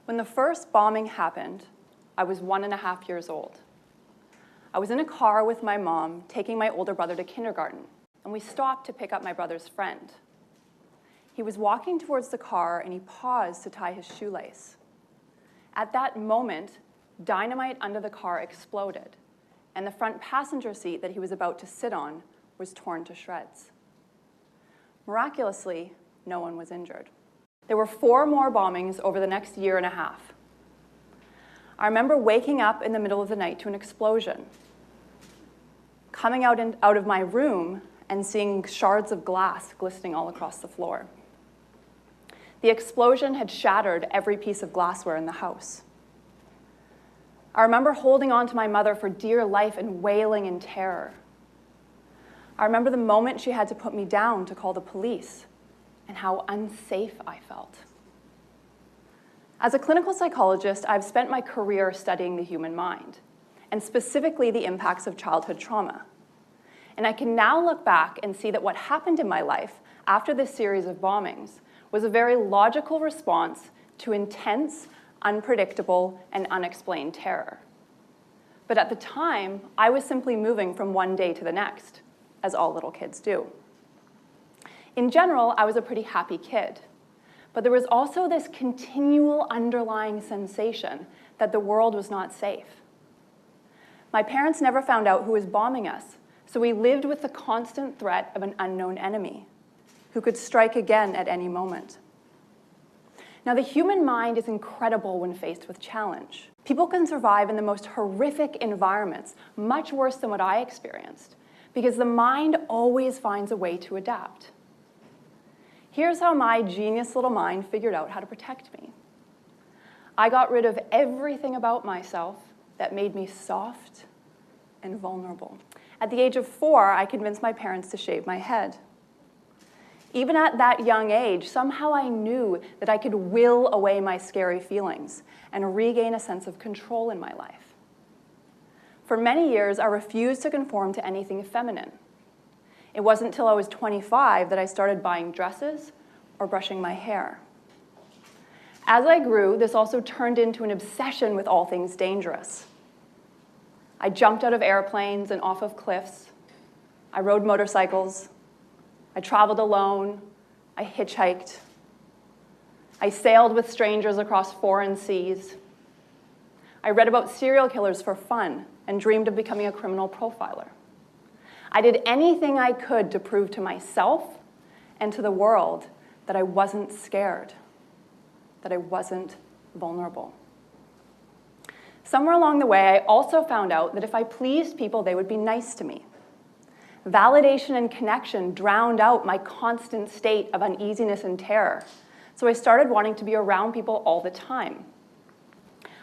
When the first bombing happened, I was 1.5 years old. I was in a car with my mom taking my older brother to kindergarten, and we stopped to pick up my brother's friend. He was walking towards the car, and he paused to tie his shoelace. At that moment, dynamite under the car exploded, and the front passenger seat that he was about to sit on was torn to shreds. Miraculously, no one was injured. There were 4 more bombings over the next 1.5 years. I remember waking up in the middle of the night to an explosion, coming out of my room and seeing shards of glass glistening all across the floor. The explosion had shattered every piece of glassware in the house. I remember holding on to my mother for dear life and wailing in terror. I remember the moment she had to put me down to call the police, and how unsafe I felt. As a clinical psychologist, I've spent my career studying the human mind, and specifically the impacts of childhood trauma. And I can now look back and see that what happened in my life after this series of bombings was a very logical response to intense, unpredictable, and unexplained terror. But at the time, I was simply moving from one day to the next, as all little kids do. In general, I was a pretty happy kid. But there was also this continual underlying sensation that the world was not safe. My parents never found out who was bombing us, so we lived with the constant threat of an unknown enemy who could strike again at any moment. Now, the human mind is incredible when faced with challenge. People can survive in the most horrific environments, much worse than what I experienced, because the mind always finds a way to adapt. Here's how my genius little mind figured out how to protect me. I got rid of everything about myself that made me soft and vulnerable. At the age of 4, I convinced my parents to shave my head. Even at that young age, somehow I knew that I could will away my scary feelings and regain a sense of control in my life. For many years, I refused to conform to anything feminine. It wasn't until I was 25 that I started buying dresses or brushing my hair. As I grew, this also turned into an obsession with all things dangerous. I jumped out of airplanes and off of cliffs. I rode motorcycles. I traveled alone. I hitchhiked. I sailed with strangers across foreign seas. I read about serial killers for fun and dreamed of becoming a criminal profiler. I did anything I could to prove to myself and to the world that I wasn't scared, that I wasn't vulnerable. Somewhere along the way, I also found out that if I pleased people, they would be nice to me. Validation and connection drowned out my constant state of uneasiness and terror, so I started wanting to be around people all the time.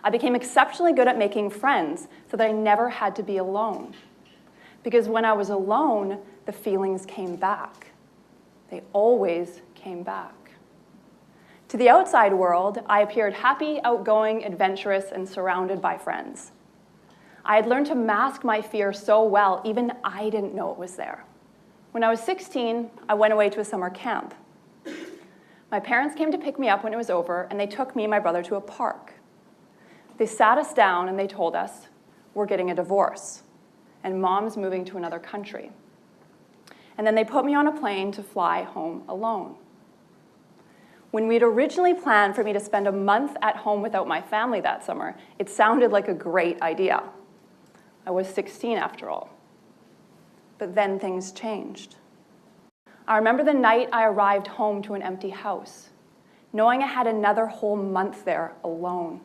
I became exceptionally good at making friends so that I never had to be alone. Because when I was alone, the feelings came back. They always came back. To the outside world, I appeared happy, outgoing, adventurous, and surrounded by friends. I had learned to mask my fear so well, even I didn't know it was there. When I was 16, I went away to a summer camp. My parents came to pick me up when it was over, and they took me and my brother to a park. They sat us down and they told us, "We're getting a divorce, and Mom's moving to another country." And then they put me on a plane to fly home alone. When we'd originally planned for me to spend a month at home without my family that summer, it sounded like a great idea. I was 16 after all. But then things changed. I remember the night I arrived home to an empty house, knowing I had another whole month there alone.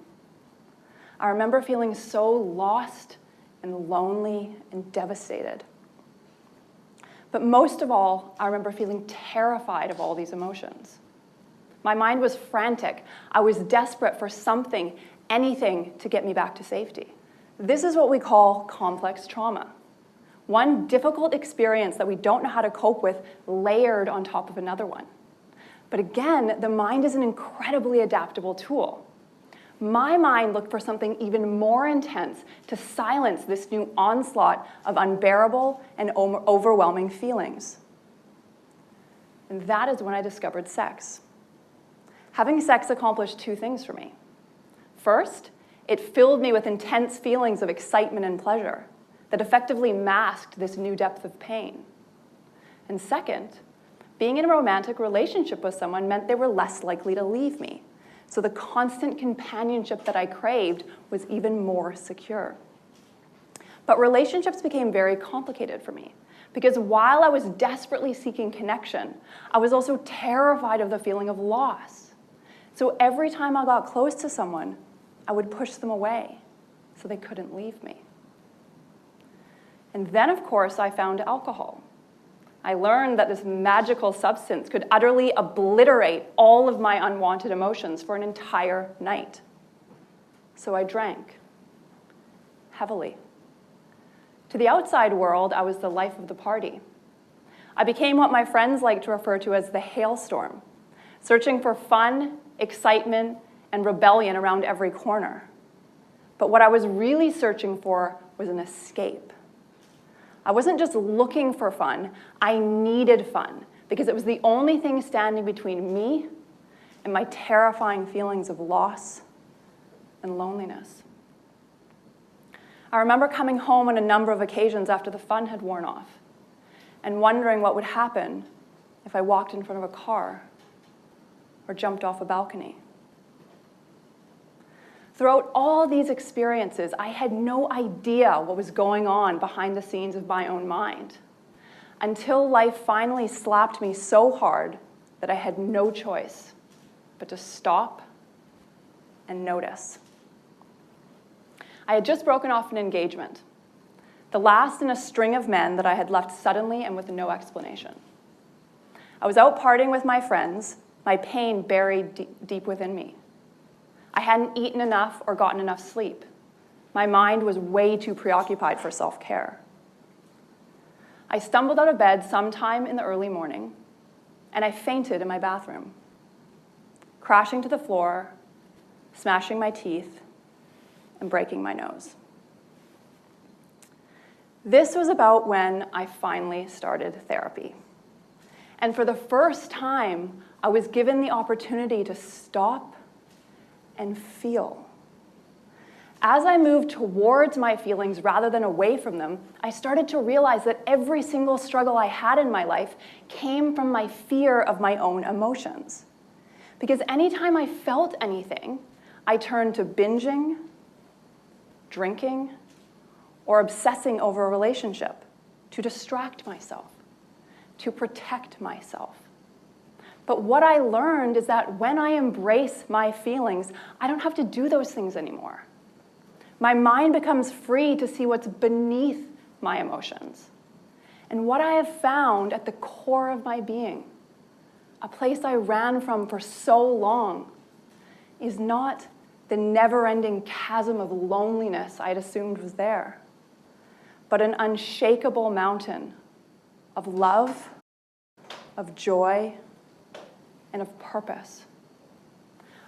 I remember feeling so lost and lonely and devastated. But most of all, I remember feeling terrified of all these emotions. My mind was frantic. I was desperate for something, anything, to get me back to safety. This is what we call complex trauma. One difficult experience that we don't know how to cope with layered on top of another one. But again, the mind is an incredibly adaptable tool. my mind looked for something even more intense to silence this new onslaught of unbearable and overwhelming feelings. And that is when I discovered sex. Having sex accomplished two things for me. First, it filled me with intense feelings of excitement and pleasure that effectively masked this new depth of pain. And second, being in a romantic relationship with someone meant they were less likely to leave me. So the constant companionship that I craved was even more secure. But relationships became very complicated for me because while I was desperately seeking connection, I was also terrified of the feeling of loss. So every time I got close to someone, I would push them away so they couldn't leave me. And then, of course, I found alcohol. I learned that this magical substance could utterly obliterate all of my unwanted emotions for an entire night. So I drank, heavily. To the outside world, I was the life of the party. I became what my friends like to refer to as the hailstorm, searching for fun, excitement, and rebellion around every corner. But what I was really searching for was an escape. I wasn't just looking for fun, I needed fun, because it was the only thing standing between me and my terrifying feelings of loss and loneliness. I remember coming home on a number of occasions after the fun had worn off and wondering what would happen if I walked in front of a car or jumped off a balcony. Throughout all these experiences, I had no idea what was going on behind the scenes of my own mind, until life finally slapped me so hard that I had no choice but to stop and notice. I had just broken off an engagement, the last in a string of men that I had left suddenly and with no explanation. I was out partying with my friends, my pain buried deep within me. I hadn't eaten enough or gotten enough sleep. My mind was way too preoccupied for self-care. I stumbled out of bed sometime in the early morning, and I fainted in my bathroom, crashing to the floor, smashing my teeth, and breaking my nose. This was about when I finally started therapy. And for the first time, I was given the opportunity to stop and feel. As I moved towards my feelings rather than away from them, I started to realize that every single struggle I had in my life came from my fear of my own emotions. Because anytime I felt anything, I turned to binging, drinking, or obsessing over a relationship to distract myself, to protect myself. But what I learned is that when I embrace my feelings, I don't have to do those things anymore. My mind becomes free to see what's beneath my emotions. And what I have found at the core of my being, a place I ran from for so long, is not the never-ending chasm of loneliness I had assumed was there, but an unshakable mountain of love, of joy, and of purpose.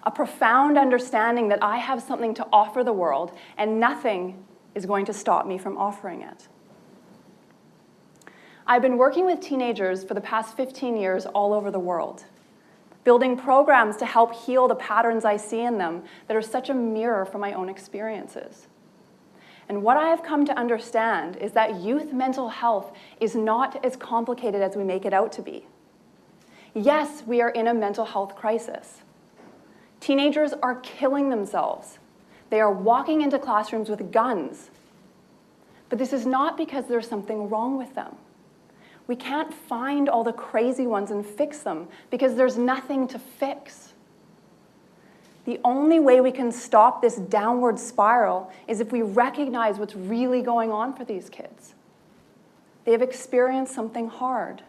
A profound understanding that I have something to offer the world and nothing is going to stop me from offering it. I've been working with teenagers for the past 15 years all over the world, building programs to help heal the patterns I see in them that are such a mirror for my own experiences. And what I have come to understand is that youth mental health is not as complicated as we make it out to be. Yes, we are in a mental health crisis. Teenagers are killing themselves. They are walking into classrooms with guns. But this is not because there's something wrong with them. We can't find all the crazy ones and fix them because there's nothing to fix. The only way we can stop this downward spiral is if we recognize what's really going on for these kids. They have experienced something hard.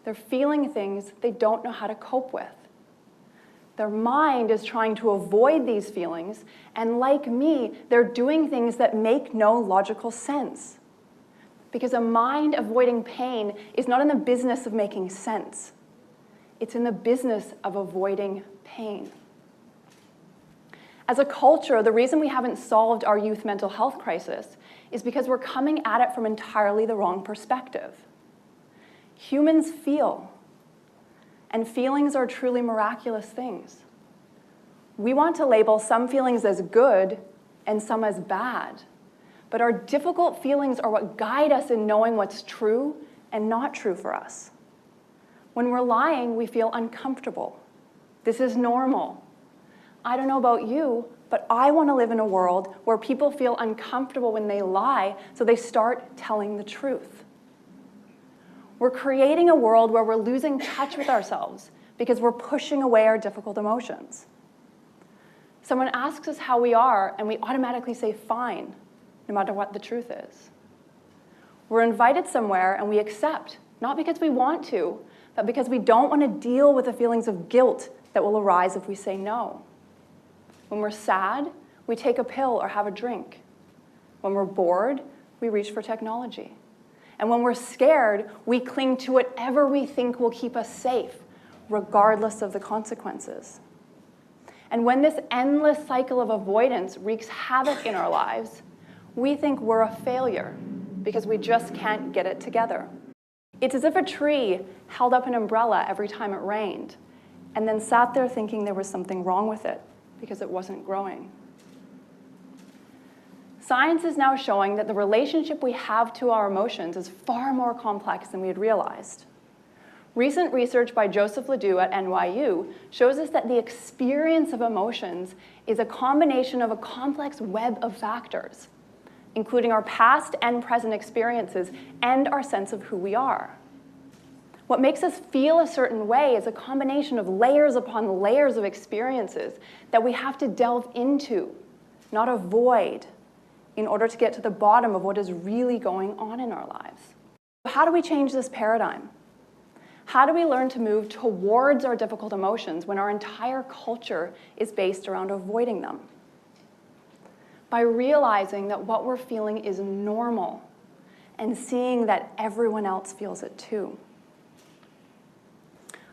They're feeling things they don't know how to cope with. Their mind is trying to avoid these feelings, and like me, they're doing things that make no logical sense. Because a mind avoiding pain is not in the business of making sense. It's in the business of avoiding pain. As a culture, the reason we haven't solved our youth mental health crisis is because we're coming at it from entirely the wrong perspective. Humans feel, and feelings are truly miraculous things. We want to label some feelings as good and some as bad, but our difficult feelings are what guide us in knowing what's true and not true for us. When we're lying, we feel uncomfortable. This is normal. I don't know about you, but I want to live in a world where people feel uncomfortable when they lie, so they start telling the truth. We're creating a world where we're losing touch with ourselves because we're pushing away our difficult emotions. Someone asks us how we are, and we automatically say fine, no matter what the truth is. We're invited somewhere, and we accept, not because we want to, but because we don't want to deal with the feelings of guilt that will arise if we say no. When we're sad, we take a pill or have a drink. When we're bored, we reach for technology. And when we're scared, we cling to whatever we think will keep us safe, regardless of the consequences. And when this endless cycle of avoidance wreaks havoc in our lives, we think we're a failure because we just can't get it together. It's as if a tree held up an umbrella every time it rained, and then sat there thinking there was something wrong with it because it wasn't growing. Science is now showing that the relationship we have to our emotions is far more complex than we had realized. Recent research by Joseph Ledoux at NYU shows us that the experience of emotions is a combination of a complex web of factors, including our past and present experiences and our sense of who we are. What makes us feel a certain way is a combination of layers upon layers of experiences that we have to delve into, not avoid, in order to get to the bottom of what is really going on in our lives. How do we change this paradigm? How do we learn to move towards our difficult emotions when our entire culture is based around avoiding them? By realizing that what we're feeling is normal and seeing that everyone else feels it too.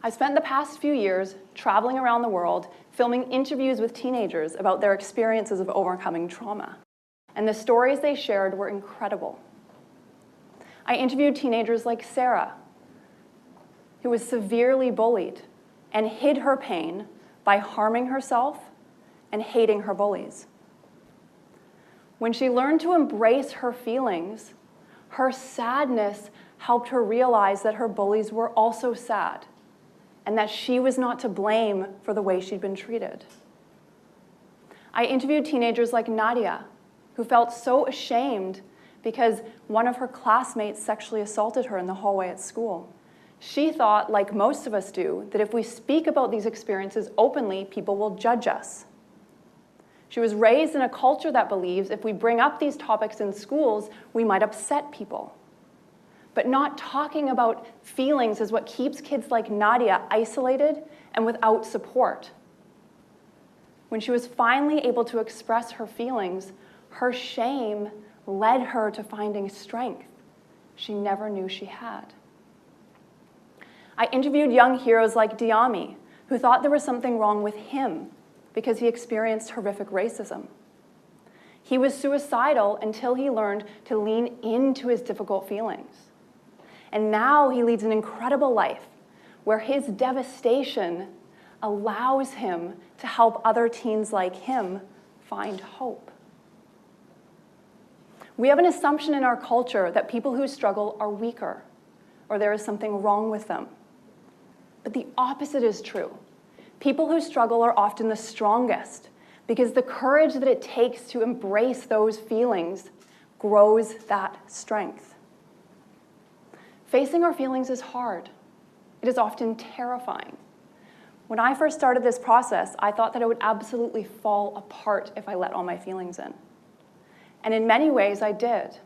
I've spent the past few years traveling around the world, filming interviews with teenagers about their experiences of overcoming trauma. And the stories they shared were incredible. I interviewed teenagers like Sarah, who was severely bullied and hid her pain by harming herself and hating her bullies. When she learned to embrace her feelings, her sadness helped her realize that her bullies were also sad and that she was not to blame for the way she'd been treated. I interviewed teenagers like Nadia, who felt so ashamed because one of her classmates sexually assaulted her in the hallway at school. She thought, like most of us do, that if we speak about these experiences openly, people will judge us. She was raised in a culture that believes if we bring up these topics in schools, we might upset people. But not talking about feelings is what keeps kids like Nadia isolated and without support. When she was finally able to express her feelings, her shame led her to finding strength she never knew she had. I interviewed young heroes like Diami, who thought there was something wrong with him because he experienced horrific racism. He was suicidal until he learned to lean into his difficult feelings. And now he leads an incredible life where his devastation allows him to help other teens like him find hope. We have an assumption in our culture that people who struggle are weaker or there is something wrong with them. But the opposite is true. People who struggle are often the strongest because the courage that it takes to embrace those feelings grows that strength. Facing our feelings is hard. It is often terrifying. When I first started this process, I thought that I would absolutely fall apart if I let all my feelings in. And in many ways, I did.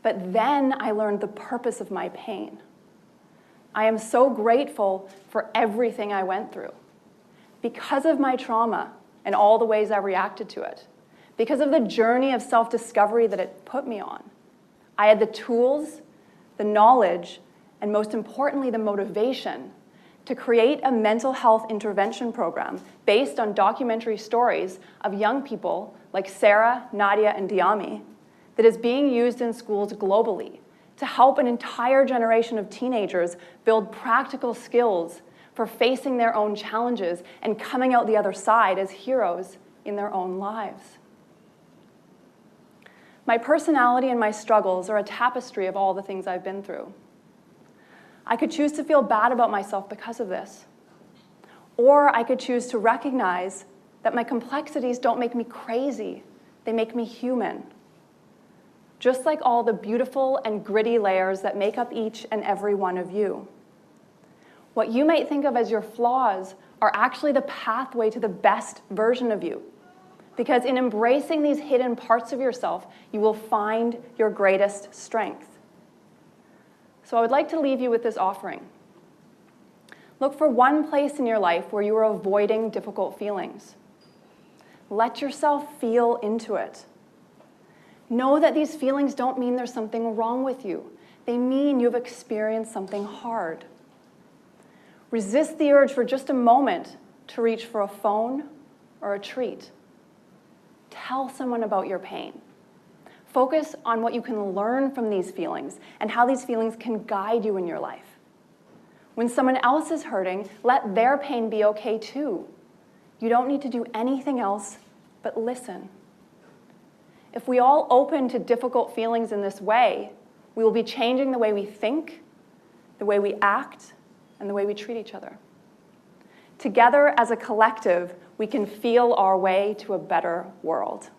But then I learned the purpose of my pain. I am so grateful for everything I went through. Because of my trauma and all the ways I reacted to it, because of the journey of self-discovery that it put me on, I had the tools, the knowledge, and most importantly, the motivation to create a mental health intervention program based on documentary stories of young people like Sarah, Nadia, and Diami that is being used in schools globally to help an entire generation of teenagers build practical skills for facing their own challenges and coming out the other side as heroes in their own lives. My personality and my struggles are a tapestry of all the things I've been through. I could choose to feel bad about myself because of this. Or I could choose to recognize that my complexities don't make me crazy, they make me human. Just like all the beautiful and gritty layers that make up each and every one of you. What you might think of as your flaws are actually the pathway to the best version of you. Because in embracing these hidden parts of yourself, you will find your greatest strength. So I would like to leave you with this offering. Look for one place in your life where you are avoiding difficult feelings. Let yourself feel into it. Know that these feelings don't mean there's something wrong with you. They mean you've experienced something hard. Resist the urge for just a moment to reach for a phone or a treat. Tell someone about your pain. Focus on what you can learn from these feelings and how these feelings can guide you in your life. When someone else is hurting, let their pain be okay too. You don't need to do anything else but listen. If we all open to difficult feelings in this way, we will be changing the way we think, the way we act, and the way we treat each other. Together as a collective, we can feel our way to a better world.